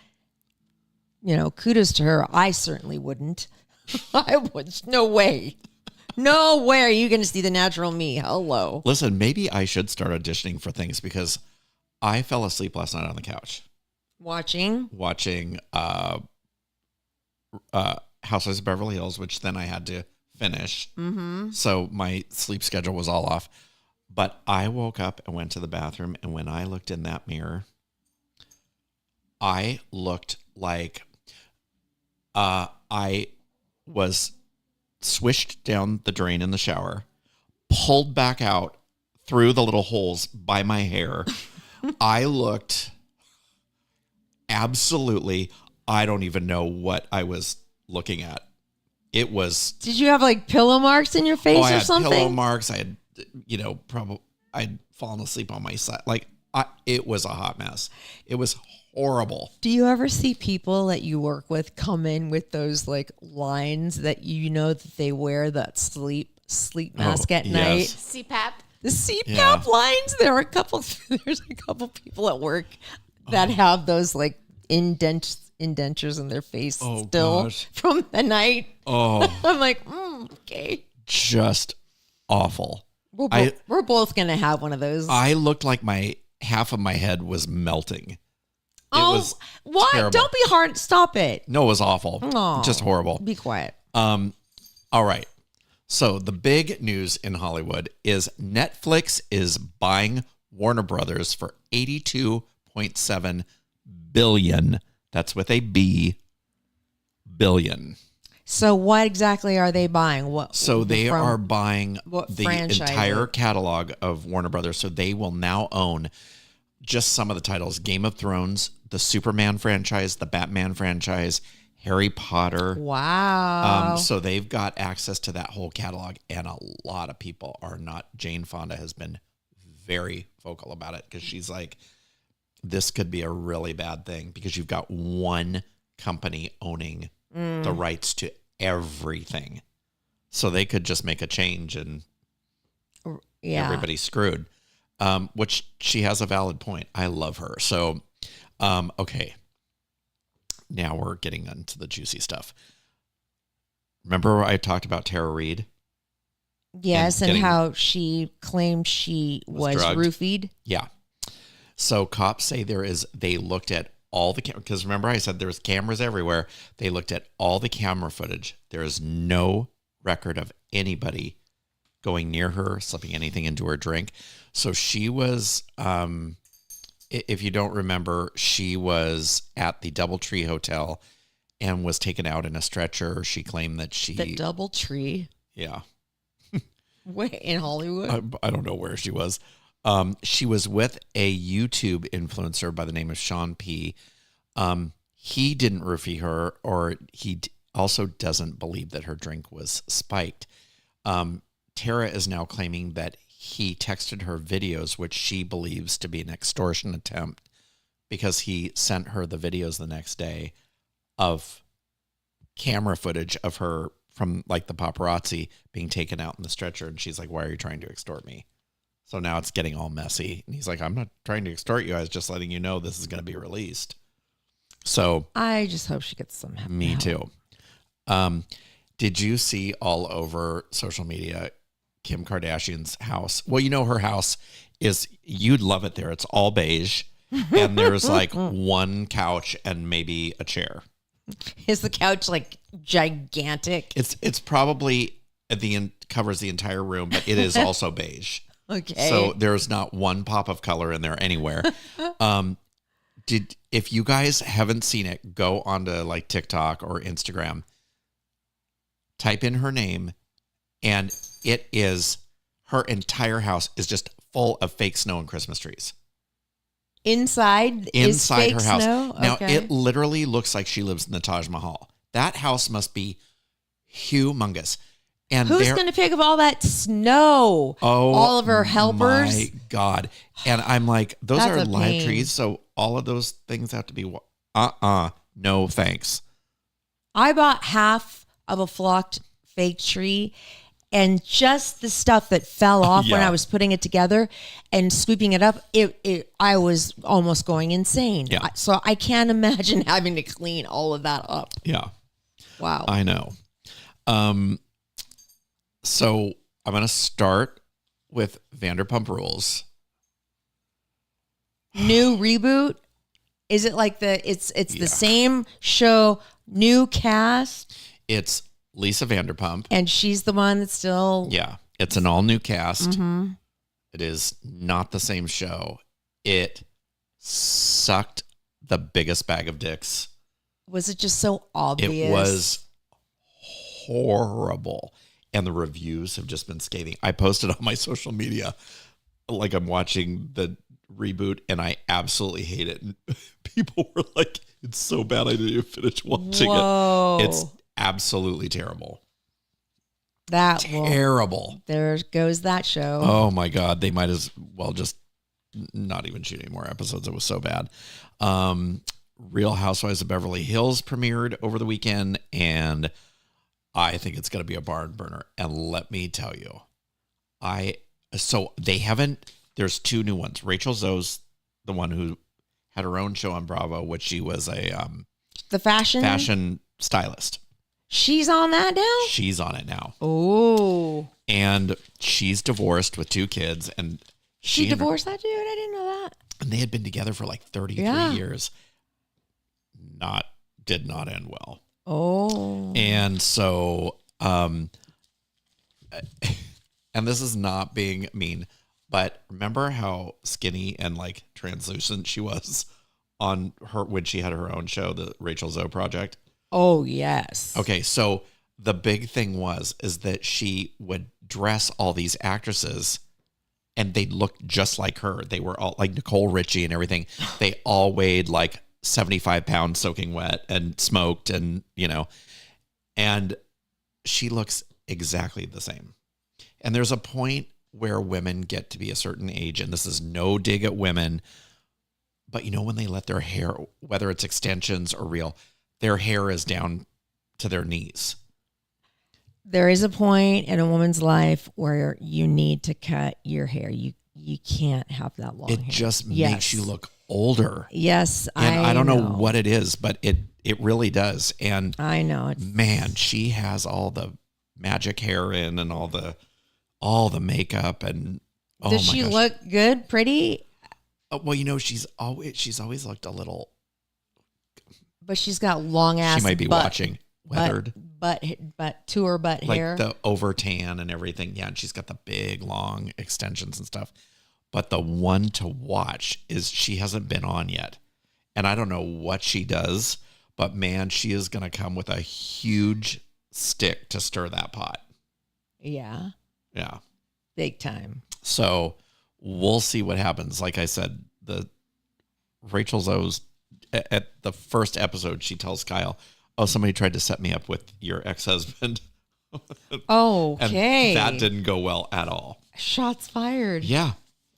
kudos to her. I certainly wouldn't. I would. No way. No way are you going to see the natural me. Hello. Listen, maybe I should start auditioning for things because I fell asleep last night on the couch Watching. Housewives of Beverly Hills, which then I had to finish. So my sleep schedule was all off. But I woke up and went to the bathroom, and when I looked in that mirror, I looked like I was swished down the drain in the shower, pulled back out through the little holes by my hair. I looked absolutely, I don't even know what I was looking at. It was... Did you have like pillow marks in your face I or had something? pillow marks. I had, probably I'd fallen asleep on my side. Like, it was a hot mess. It was horrible. Do you ever see people that you work with come in with those like lines that that they wear that sleep mask at yes. night? CPAP. The CPAP Yeah. lines. There's a couple people at work that have those like indentures in their face Oh, still gosh. from the night. Oh, I'm like, okay. just awful. We're both gonna have one of those. I looked like half of my head was melting. It was what? terrible. Don't be hard. Stop it. No, it was awful. Aw. Just horrible. Be quiet. All right. So the big news in Hollywood is Netflix is buying Warner Brothers for $82.7 billion. That's with a B, billion. So what exactly are they buying? What? So they from- are buying what the franchise? entire catalog of Warner Brothers. So they will now own just some of the titles: Game of Thrones, the Superman franchise, the Batman franchise, Harry Potter. Wow. So they've got access to that whole catalog, and a lot of people are not. Jane Fonda has been very vocal about it because she's like, this could be a really bad thing because you've got one company owning the rights to everything. So they could just make a change and everybody's screwed. Which she has a valid point. I love her. So, okay. Now we're getting into the juicy stuff. Remember I talked about Tara Reid? Yes, and how she claimed she was roofied. Yeah. So cops say they looked at all the because remember I said there was cameras everywhere. They looked at all the camera footage. There is no record of anybody going near her, slipping anything into her drink. So she was, if you don't remember, she was at the DoubleTree Hotel and was taken out in a stretcher. She claimed that The DoubleTree? Yeah. Wait, in Hollywood? I don't know where she was. She was with a YouTube influencer by the name of Sean P. He didn't roofie her, or he also doesn't believe that her drink was spiked. Tara is now claiming that he texted her videos, which she believes to be an extortion attempt, because he sent her the videos the next day of camera footage of her from like the paparazzi being taken out in the stretcher. And she's like, why are you trying to extort me? So now it's getting all messy. And he's like, I'm not trying to extort you. I was just letting you know this is going to be released. So I just hope she gets some help. Me too. Did you see all over social media Kim Kardashian's house? Well, you know, her house is, you'd love it there. It's all beige. And there's like one couch and maybe a chair. Is the couch like gigantic? It's probably covers the entire room, but it is also beige. Okay. So there's not one pop of color in there anywhere. If you guys haven't seen it, go onto like TikTok or Instagram, type in her name, and it is, her entire house is just full of fake snow and Christmas trees. Inside is fake her house. Snow? Now, Okay. it literally looks like she lives in the Taj Mahal. That house must be humongous. And who's going to pick up all that snow? All of her helpers? My God. And I'm like, those That's are a live pain. trees, so all of those things have to be, no thanks. I bought half of a flocked fake tree, and just the stuff that fell off when Yeah. I was putting it together and scooping it up, I was almost going insane. Yeah. So I can't imagine having to clean all of that up. Yeah. Wow. I know. So I'm going to start with Vanderpump Rules. New reboot? Is it like it's the same show, new cast, It's Lisa Vanderpump. and she's the one that's still Yeah. It's an all new cast. Mm-hmm. It is not the same show. It sucked the biggest bag of dicks. Was it just so obvious? It was horrible. And the reviews have just been scathing. I posted on my social media, like I'm watching the reboot and I absolutely hate it. And people were like, it's so bad I didn't even finish watching Whoa. it. It's absolutely terrible. Well, Terrible. there goes that show. Oh my God. They might as well just not even shoot any more episodes. It was so bad. Real Housewives of Beverly Hills premiered over the weekend, and I think it's going to be a barn burner. And let me tell you, there's two new ones. Rachel Zoe's the one who had her own show on Bravo, which she was a The fashion stylist. She's on that now? She's on it now. Oh. And she's divorced with 2 kids. And She divorced that dude? I didn't know that. And they had been together for like 33 years. Did not end well. Oh. And so, and this is not being mean, but remember how skinny and like translucent she was on her when she had her own show, the Rachel Zoe Project? Oh, yes. Okay, so the big thing is that she would dress all these actresses and they looked just like her. They were all like Nicole Richie and everything. They all weighed like 75 pounds soaking wet and smoked and, and she looks exactly the same. And there's a point where women get to be a certain age, and this is no dig at women, But when they let their hair, whether it's extensions or real, their hair is down to their knees. There is a point in a woman's life where you need to cut your hair. You can't have that long It hair. just Yes. makes you look older. Yes, And I don't know what it is, but it really does. And I know. man, she has all the magic hair in and all the makeup and Does she look good, pretty? Well, she's always looked a little. But she's got long ass. She might be watching Weathered, but to her butt like hair. the over tan and everything. Yeah, and she's got the big long extensions and stuff. But the one to watch is she hasn't been on yet, and I don't know what she does. But man, she is going to come with a huge stick to stir that pot. Yeah, Yeah, big time. so we'll see what happens. Like I said, Rachel Zoe's at the first episode, she tells Kyle, "Oh, somebody tried to set me up with your ex-husband." Okay. And that didn't go well at all. Shots fired. Yeah,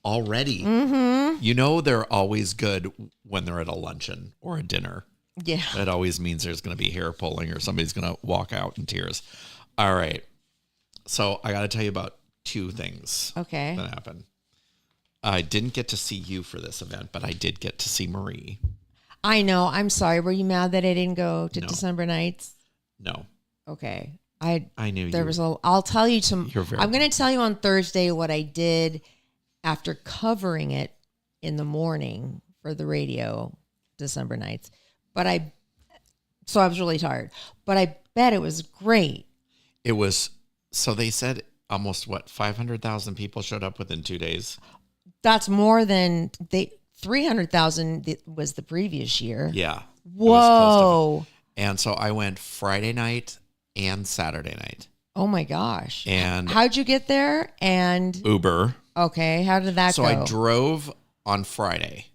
already. Mm-hmm. They're always good when they're at a luncheon or a dinner. Yeah. That always means there's going to be hair pulling or somebody's going to walk out in tears. All right. So I got to tell you about two things Okay. that happened. I didn't get to see you for this event, but I did get to see Marie. I know. I'm sorry. Were you mad that I didn't go to No. December nights? No, Okay. I knew There you. was I'll tell you You're very I'm going to tell you on Thursday what I did after covering it in the morning for the radio December nights. So I was really tired, but I bet it was great. It was, so they said almost 500,000 people showed up within 2 days. That's more than 300,000 was the previous year. Yeah. Whoa. And so I went Friday night and Saturday night. Oh my gosh. And How'd you get there? And Uber. okay, how did that So go? I drove on Friday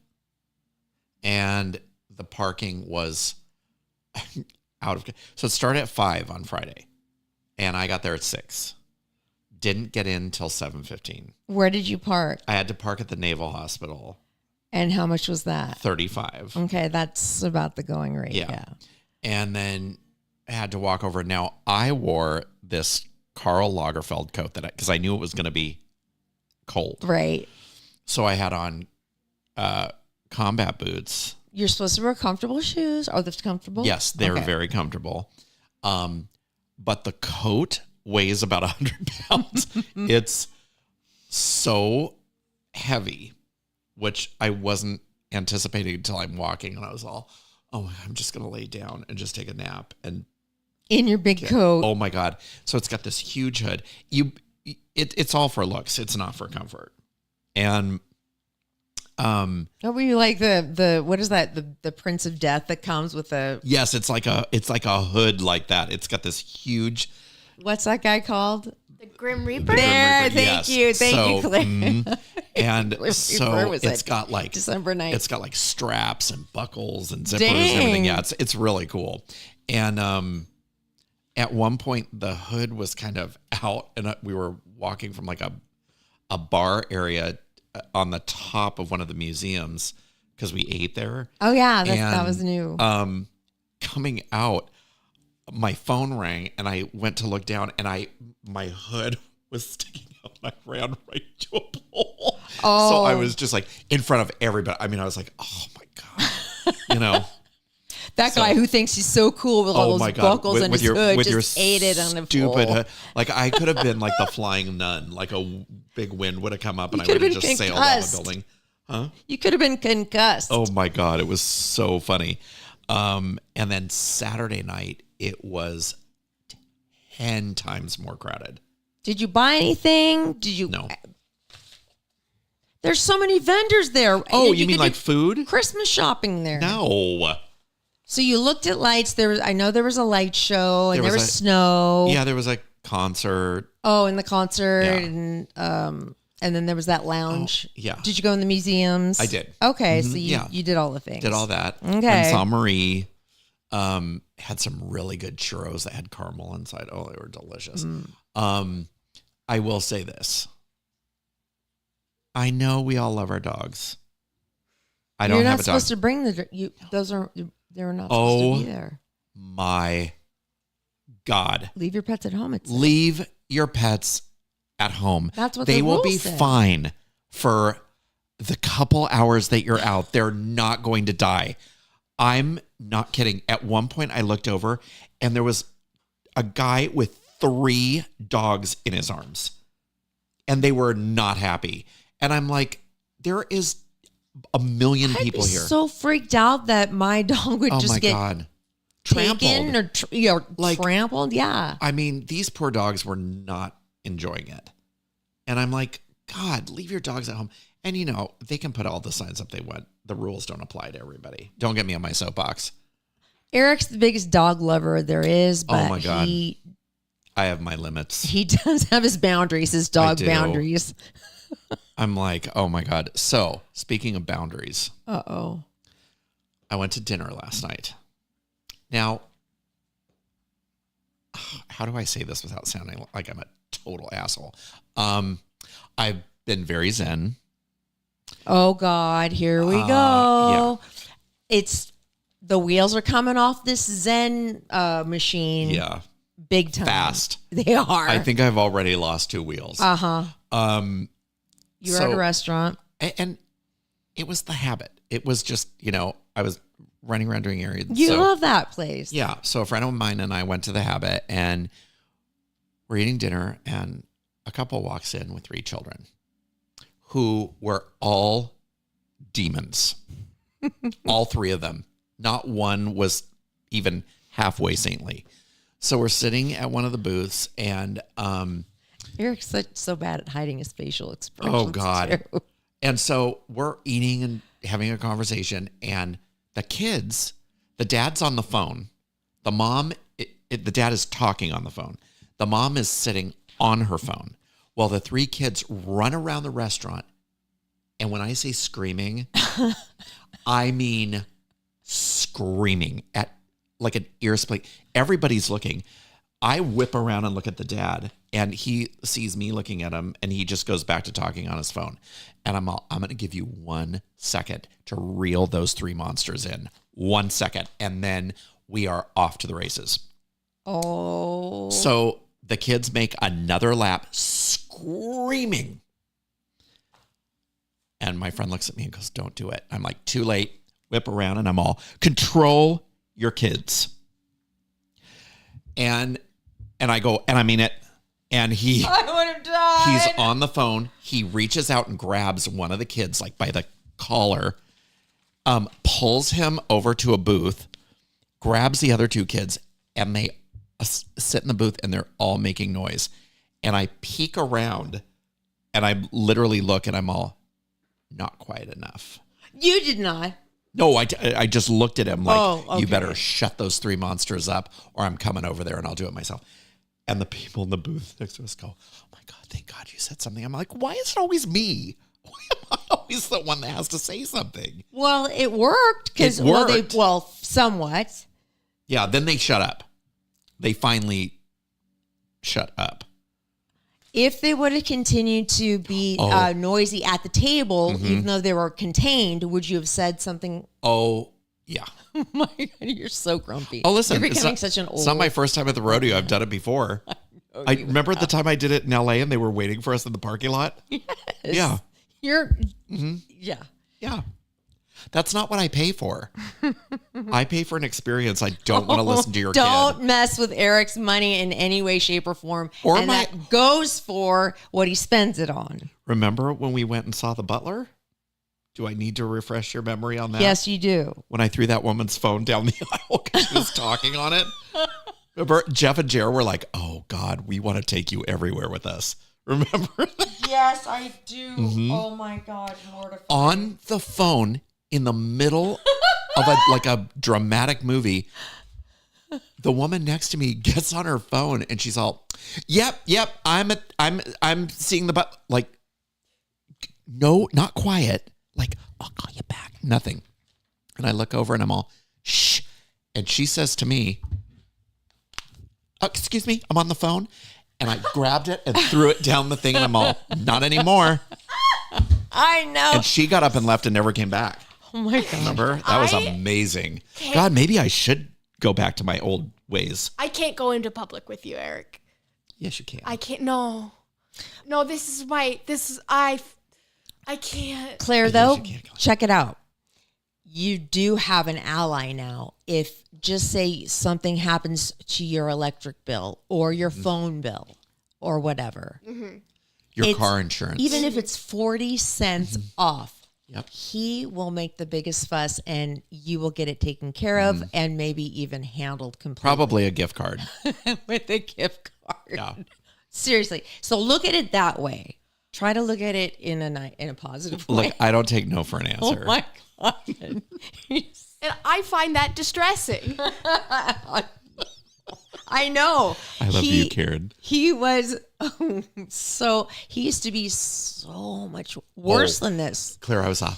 and the parking was out of, so it started at 5 on Friday and I got there at 6. Didn't get in till 7:15. Where did you park? I had to park at the Naval Hospital. And how much was that? 35. Okay, that's about the going rate. Yeah. And then I had to walk over. Now, I wore this Karl Lagerfeld coat because I knew it was going to be cold. Right. So I had on combat boots. You're supposed to wear comfortable shoes. Are they comfortable? Yes, they're Okay. very comfortable. But the coat weighs about 100 pounds. It's so heavy, which I wasn't anticipating until I'm walking. And I was all, oh, I'm just going to lay down and just take a nap. And In your big coat. oh my God. So it's got this huge hood. It's all for looks. It's not for comfort. And Don't we like the what is that? The Prince of Death that comes with a yes, it's like a hood like that. It's got this huge. what's that guy called? The Grim Reaper. There, Reaper, thank you, Claire. And Reaper so was it's at got like December night. It's got like straps and buckles and zippers and Dang. everything. Yeah, it's really cool. And at one point the hood was kind of out, and we were walking from like a bar area on the top of one of the museums because we ate there. Oh yeah, that And, was new. Coming out, my phone rang and I went to look down and my hood was sticking out and I ran right to a pole. Oh. So I was just like in front of everybody. I mean, I was like, oh my God, that guy who thinks he's so cool with all oh my those God, buckles and his hood with just ate it on the stupid floor. hood. Like I could have been like the flying nun, like a big wind would have come up and I could would have have been just sailed out of the concussed. building. You could have been concussed. Oh my God, it was so funny. And then Saturday night, it was 10 times more crowded. Did you buy anything? Did you? No. There's so many vendors there. Oh, you mean could like do food? Christmas shopping there? No. So you looked at lights. I know there was a light show and there was a- snow. Yeah, there was a concert. Oh, in the concert Yeah. and then there was that lounge. Oh, yeah. Did you go in the museums? I did. Okay, so Mhm, you yeah. you did all the things. Did all that. Okay. And saw Marie. Had some really good churros that had caramel inside. Oh, they were delicious. I will say this. I know we all love our dogs. I don't You're have not a dog. supposed to bring they're not supposed to be there. My God. Leave your pets at home. Leave your pets at home. That's what they the will be rules say. fine for the couple hours that you're out. They're not going to die. I'm not kidding. At one point, I looked over and there was a guy with 3 dogs in his arms, and they were not happy. And I'm like, there is a million people here. So freaked out that my dog would just get God. taken or Like- trampled. Yeah. I mean, these poor dogs were not enjoying it. And I'm like, God, leave your dogs at home. And, they can put all the signs up they want. The rules don't apply to everybody. Don't get me on my soapbox. Eric's the biggest dog lover there is, but my God. I have my limits. he does have his boundaries, his dog do. boundaries. I'm like, oh my God. So, speaking of boundaries, Uh-oh. I went to dinner last night. Now, how do I say this without sounding like I'm a total asshole? I've been very zen. Oh God, here we go. Yeah. It's the wheels are coming off this Zen machine. Yeah. Big time. Fast. They are. I think I've already lost 2 wheels. Uh-huh. You were at So- a restaurant. And it was the habit. It was just, I was running around doing errands. You So- love that place. Yeah. So a friend of mine and I went to the habit, and we're eating dinner, and a couple walks in with 3 children who were all demons. All 3 of them. Not one was even halfway saintly. So we're sitting at one of the booths, and Eric's so bad at hiding his facial expressions. oh God. too. And so we're eating and having a conversation, and the kids, the dad's on the phone. The mom, the dad is talking on the phone. The mom is sitting on her phone while the 3 kids run around the restaurant. And when I say screaming, I mean screaming at like an ear split. Everybody's looking. I whip around and look at the dad, and he sees me looking at him, and he just goes back to talking on his phone. And I'm going to give you 1 second to reel those 3 monsters in. 1 second. And then we are off to the races. Oh. So the kids make another lap screaming. And my friend looks at me and goes, don't do it. I'm like, too late. Whip around, and I'm all, control your kids. And I go, and I mean it. And I would have died. he's on the phone. He reaches out and grabs one of the kids, like by the collar, pulls him over to a booth, grabs the other 2 kids, and they sit in the booth, and they're all making noise. And I peek around, and I literally look, and I'm all, not quiet enough. You did not. No, I just looked at him like, Oh, okay. You better shut those 3 monsters up, or I'm coming over there and I'll do it myself. And the people in the booth next to us go, oh my God, thank God you said something. I'm like, why is it always me? Why am I always the one that has to say something? Well, it worked because It worked. Somewhat. Yeah, then they shut up. They finally shut up. If they would have continued to be Oh. noisy at the table, even though they were contained, would you have said something? Oh, yeah. Oh my God, you're so grumpy. Oh, listen, you're it's becoming not- such an old. It's not my first time at the rodeo. I've done it before. I remember the time I did it in LA and they were waiting for us in the parking lot. Yeah. You're. Yeah. Yeah. That's not what I pay for. I pay for an experience. I don't want to listen to your Don't kid. mess with Eric's money in any way, shape, or form. Or and my- that goes for what he spends it on. Remember when we went and saw The Butler? Do I need to refresh your memory on that? Yes, you do. When I threw that woman's phone down the aisle because she was talking on it. Remember, Jeff and Jer were like, oh, God, we want to take you everywhere with us. Remember that? Yes, I do. Mm-hmm. Oh my God, mortified. On the phone in the middle of a dramatic movie, the woman next to me gets on her phone and she's all, yep, I'm seeing the like, no, not quiet. Like, I'll call you back. Nothing. And I look over and I'm all, shh. And she says to me, excuse me, I'm on the phone. And I grabbed it and threw it down the thing and I'm all, not anymore. I know. And she got up and left and never came back. Oh my God. Remember? That was amazing. God, maybe I should go back to my old ways. I can't go into public with you, Eric. Yes, you can. I can't. No, I can't. Claire, though, check it out. You do have an ally now. If just say something happens to your electric bill or your phone bill or whatever. Your car insurance. Even if it's 40 cents off, Yep. he will make the biggest fuss and you will get it taken care of and maybe even handled completely. Probably a gift card. With a gift card. Yeah. Seriously. So look at it that way. Try to look at it in a positive way. Look, I don't take no for an answer. Oh my God. And I find that distressing. I know. I love you, Karen. He was he used to be so much worse than this. Claire, I was a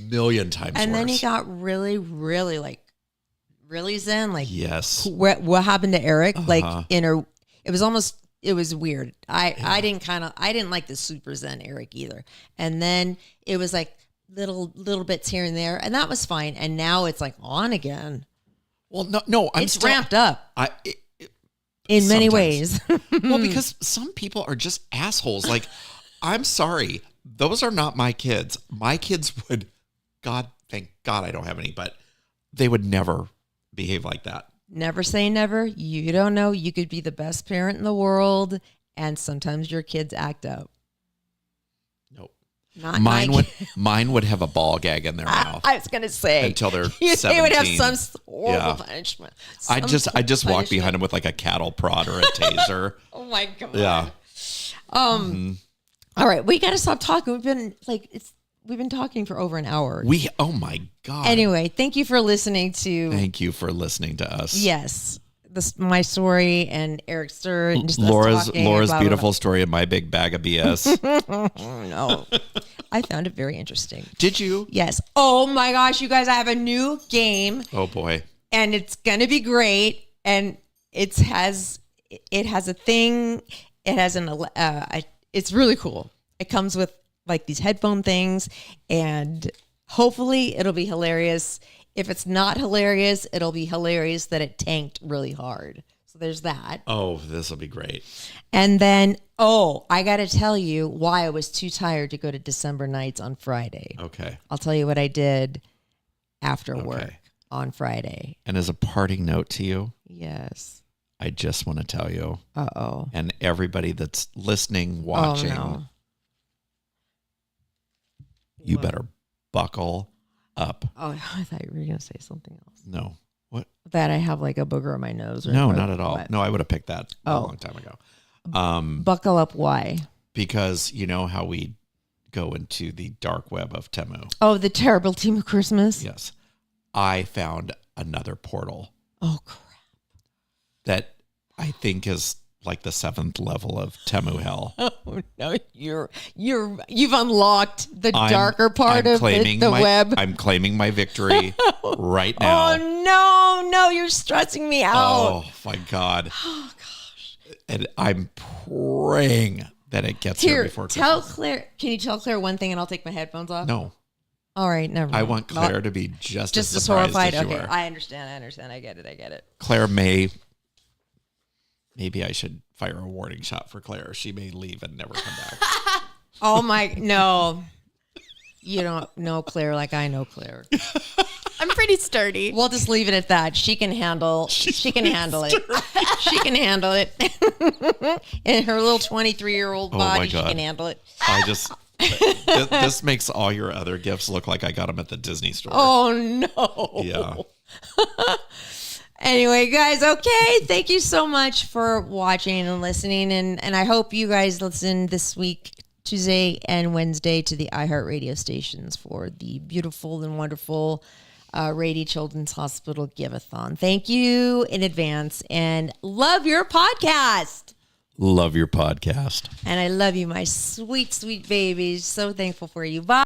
million times And worse. then he got really, really really zen. Like, yes. what happened to Erik? Like it was weird. I didn't like the super zen Erik either. And then it was like little bits here and there, and that was fine. And now it's like on again. Well, no, It's ramped up in sometimes. many ways. Well, because some people are just assholes. Like, I'm sorry, those are not my kids. My kids would, thank God I don't have any, but they would never behave like that. Never say never. You don't know. You could be the best parent in the world, and sometimes your kids act up. Nope. Not Mine would have a ball gag in their mouth. I was gonna say until they're 17. They would have some horrible punishment. I just walk behind them with like a cattle prod or a taser. Oh my God. Yeah. All right, we got to stop talking. We've been talking for over an hour. Oh my God. Anyway, thank you for listening to. Thank you for lilistening to us. Yes, my story and Erik's story. And just us Laura's talking, blah, blah, beautiful blah. story and my big bag of BS. No, I found it very interesting. Did you? Yes. Oh my gosh, you guys! I have a new game. Oh boy. And it's gonna be great. And it has a thing. It has it's really cool. It comes with like these headphone things, and hopefully it'll be hilarious. If it's not hilarious, it'll be hilarious that it tanked really hard. So there's that. Oh, this will be great. And then, I got to tell you why I was too tired to go to December Nights on Friday. Okay. I'll tell you what I did after work on Friday. And as a parting note to you, Yes. I just want to tell you, Uh-oh. and everybody that's listening, watching, Oh, no. you What? better buckle up. Oh, I thought you were going to say something else. No. What? That I have like a booger on my nose. Or No, what? not at all. What? No, I would have picked that a Oh. long time ago. Buckle up. Why? Because you know how we go into the dark web of Temu. Oh, the terrible team of Christmas. Yes. I found another portal Oh, crap. that I think is like the 7th level of Temu hell. Oh no, you've unlocked the darker part of the web. I'm claiming my victory right now. Oh no, you're stressing me out. Oh my God. Oh gosh. And I'm praying that it gets here before tell Christmas. Claire. Can you tell Claire one thing and I'll take my headphones off? No. All right, never mind. I want Claire to be just as as surprised horrified. as you Okay, are. I understand. I get it. Claire maybe I should fire a warning shot for Claire. She may leave and never come back. Oh my, no. You don't know Claire like I know Claire. I'm pretty sturdy. We'll just leave it at that. She can handle it. She can handle it. In her little 23-year-old Oh my body, she God. can handle it. I just, this makes all your other gifts look like I got them at the Disney store. Oh no. Yeah. Anyway, guys, okay. Thank you so much for watching and listening. And I hope you guys listen this week, Tuesday and Wednesday, to the iHeartRadio stations for the beautiful and wonderful Rady Children's Hospital Giveathon. Thank you in advance and love your podcast. Love your podcast. And I love you, my sweet, sweet babies. So thankful for you. Bye.